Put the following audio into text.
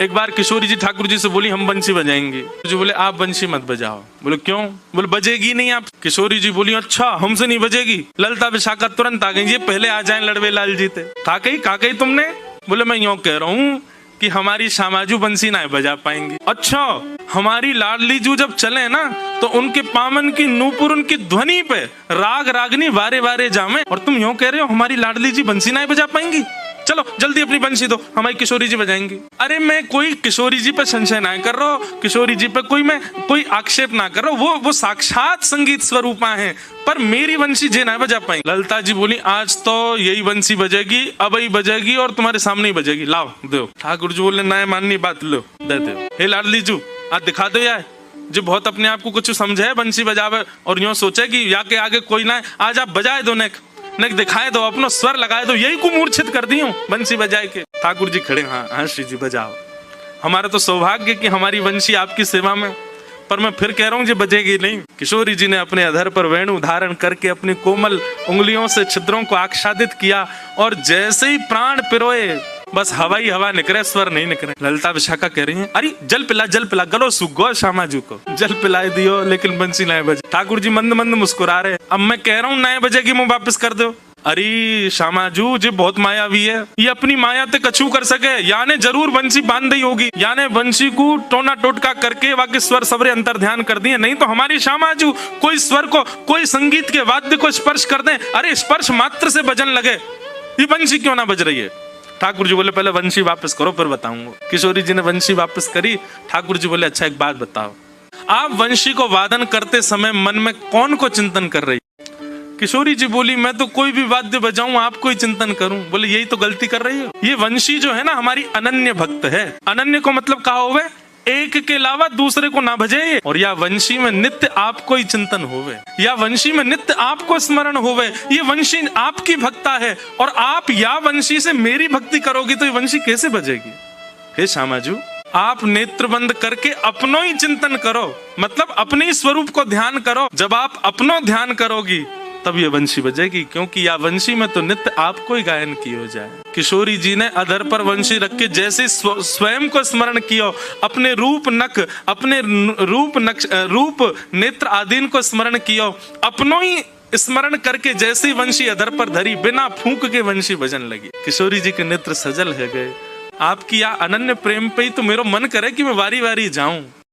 एक बार किशोरी जी ठाकुर जी से बोली हम बंसी बजाएंगे। जी बोले आप बंसी मत बजाओ। बोले क्यों? बोले बजेगी नहीं आप। किशोरी जी बोली अच्छा हमसे नहीं बजेगी। ललता विशाखा तुरंत आ गई, ये पहले आ जाए लड़वे लाल जी थे। काकई तुमने? बोले मैं यूं कह रहा हूँ कि हमारी श्यामाजू बंसी ना बजा पाएंगी। अच्छा हमारी लाडली जू जब चले ना तो उनके पामन की नूपुर उनकी ध्वनि पे राग रागनी वारे वारे जामे, और तुम यूं कह रहे हो हमारी लाडली जी बंसी ना बजा पाएंगी। चलो जल्दी अपनी बंसी दो, हमारी किशोरी जी बजाएंगी। अरे मैं कोई किशोरी जी पे संशय ना कर रहा हूँ, किशोरी जी पे कोई आक्षेप ना कर रहा हूँ, वो साक्षात संगीत स्वरूपा है, पर मेरी बंसी जे ना बजा पाएंगी। ललता जी बोली आज तो यही बंसी बजेगी, अब ही बजेगी और तुम्हारे सामने ही बजेगी, लाओ दो। ठाकुर जी बोले ना माननी बात, लो दे दो। हे लाडली जू आज दिखा दो यार, जो बहुत अपने आप को कुछ समझे बंसी बजावे और यूं सोचे कि या के आगे कोई ना है, आज आप बजाए दो, नेक दिखाए दो, अपना स्वर लगाए दो, यही को मूर्छित कर दी हूँ बंसी बजाए के। ठाकुर जी खड़े, हाँ श्री जी बजाओ, हमारा तो सौभाग्य कि हमारी बंसी आपकी सेवा में, पर मैं फिर कह रहा हूँ जी बजेगी नहीं। किशोरी जी ने अपने अधर पर वेणु धारण करके अपनी कोमल उंगलियों से छिद्रों को आच्छादित किया और जैसे ही प्राण पिरोए बस हवा ही हवा निकले, स्वर नहीं निकले। ललता विशाखा कह रही है अरे जल पिला गलो सुगो श्यामाजू को जल पिला दियो, लेकिन बंसी नए बजे। ठाकुर जी मंद मंद मुस्कुरा रहे, अब मैं कह रहा हूँ नए बजेगी मुंह वापस कर दो। अरे श्यामाजू जी बहुत मायावी है, ये अपनी माया ते कछू कर सके, याने जरूर बंसी बांध दी होगी, याने बंसी को टोना टोटका करके बाकी स्वर सबरे अंतर ध्यान कर दिए, नहीं तो हमारी श्यामाजू कोई स्वर को कोई संगीत के वाद्य को स्पर्श कर दे, अरे स्पर्श मात्र से बजन लगे, ये बंसी क्यों ना बज रही है। ठाकुर जी बोले पहले बंसी वापस करो फिर बताऊंगा। किशोरी जी ने बंसी वापस करी। ठाकुर जी बोले अच्छा एक बात बताओ, आप बंसी को वादन करते समय मन में कौन को चिंतन कर रही? किशोरी जी बोली मैं तो कोई भी वाद्य बजाऊं आपको ही चिंतन करूं। बोले यही तो गलती कर रही हो, ये वंशी जो है ना हमारी अनन्य भक्त है। अनन्य को मतलब कहा होवे एक के अलावा दूसरे को ना भजे, और या वंशी में नित्य आपको ही चिंतन होवे, या वंशी में नित्य आपको स्मरण होवे, ये वंशी आपकी भक्ता है और आप या वंशी से मेरी भक्ति करोगी तो ये वंशी कैसे बजेगी। हे श्यामाजू आप नेत्र बंद करके अपनो ही चिंतन करो, मतलब अपने स्वरूप को ध्यान करो, जब आप अपनो ध्यान करोगी तब ये वंशी बजेगी, क्योंकि या वंशी में तो नित्य आपको ही गायन की हो जाए। किशोरी जी ने अधर पर वंशी रख के जैसे स्वयं को स्मरण किया, अपने रूप नक अपने रूप नेत्र आदि को स्मरण किया, अपनो ही स्मरण करके जैसे ही वंशी अधर पर धरी बिना फूंक के वंशी बजन लगी। किशोरी जी के नेत्र सजल है गए, आपकी या अनन्य प्रेम पे ही तो मेरा मन करे कि मैं वारी वारी जाऊं।